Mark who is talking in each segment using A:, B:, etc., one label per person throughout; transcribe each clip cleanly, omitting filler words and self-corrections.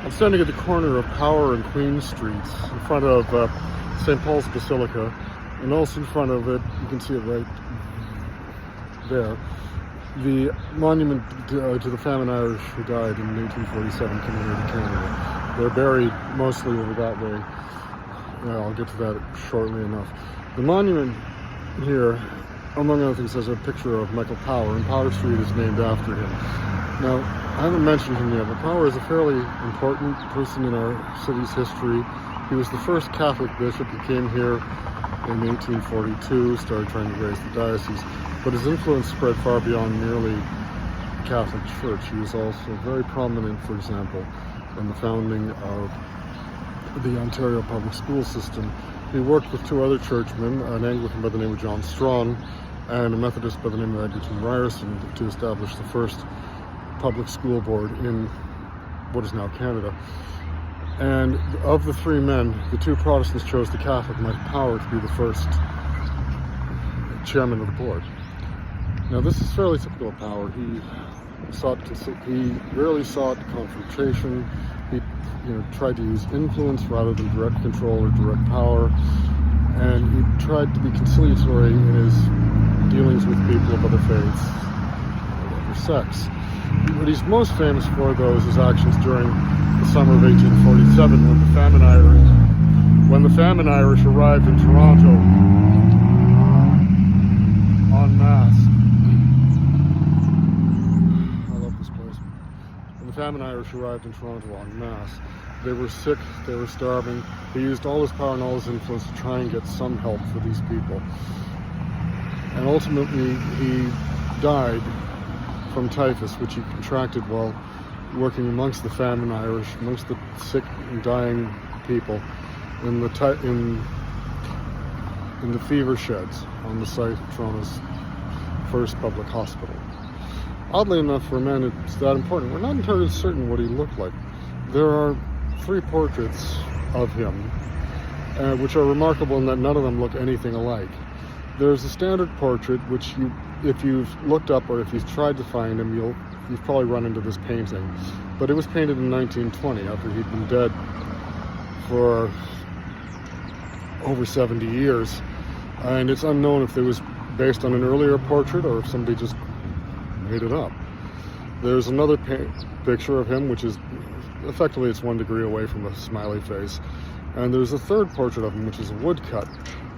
A: I'm standing at the corner of Power and Queen Streets in front of St. Paul's Basilica, and also in front of it, you can see it right there, the monument to the famine Irish who died in 1847 coming here to Canada. They're buried mostly over that way. I'll get to that shortly enough. The monument here, among other things, has a picture of Michael Power, and Power Street is named after him. Now, I haven't mentioned him yet, but Power is a fairly important person in our city's history. He was the first Catholic bishop. He came here in 1842, started trying to raise the diocese, but his influence spread far beyond merely the Catholic Church. He was also very prominent, for example, in the founding of the Ontario public school system. He worked with two other churchmen, an Anglican by the name of John Strong and a Methodist by the name of Edgerton Ryerson, to establish the first public school board in what is now Canada. And of the three men, the two Protestants chose the Catholic Michael Power to be the first chairman of the board. Now, this is fairly typical of Power. He rarely sought confrontation. He tried to use influence rather than direct control or direct power, and he tried to be conciliatory in his dealings with people of other faiths or sex. What he's most famous for, though, is his actions during the summer of 1847 when the famine Irish arrived in Toronto en masse. I love this place. When the famine Irish arrived in Toronto en masse, they were sick, they were starving. He used all his power and all his influence to try and get some help for these people. And ultimately, he died from typhus, which he contracted while working amongst the famine Irish, amongst the sick and dying people in the fever sheds on the site of Toronto's first public hospital. Oddly enough, for a man it's that important, we're not entirely certain what he looked like. There are three portraits of him, which are remarkable in that none of them look anything alike. There's a standard portrait, which if you've looked up or if you've tried to find him, you've probably run into this painting. But it was painted in 1920, after he'd been dead for over 70 years. And it's unknown if it was based on an earlier portrait or if somebody just made it up. There's another picture of him, which is effectively it's 1 degree away from a smiley face. And there's a third portrait of him, which is a woodcut.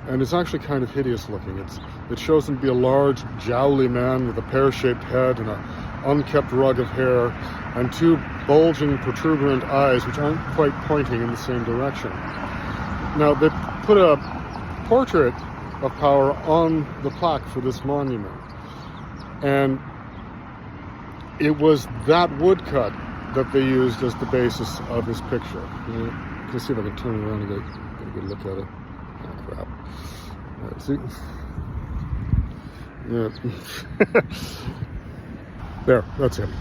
A: And it's actually kind of hideous looking. It shows him to be a large, jowly man with a pear-shaped head and an unkempt rug of hair and two bulging, protuberant eyes, which aren't quite pointing in the same direction. Now, they put a portrait of Power on the plaque for this monument. And it was that woodcut that they used as the basis of his picture. You can see if I can turn it around and get a good look at it. Oh, crap. All right, see? Yeah. There, that's him.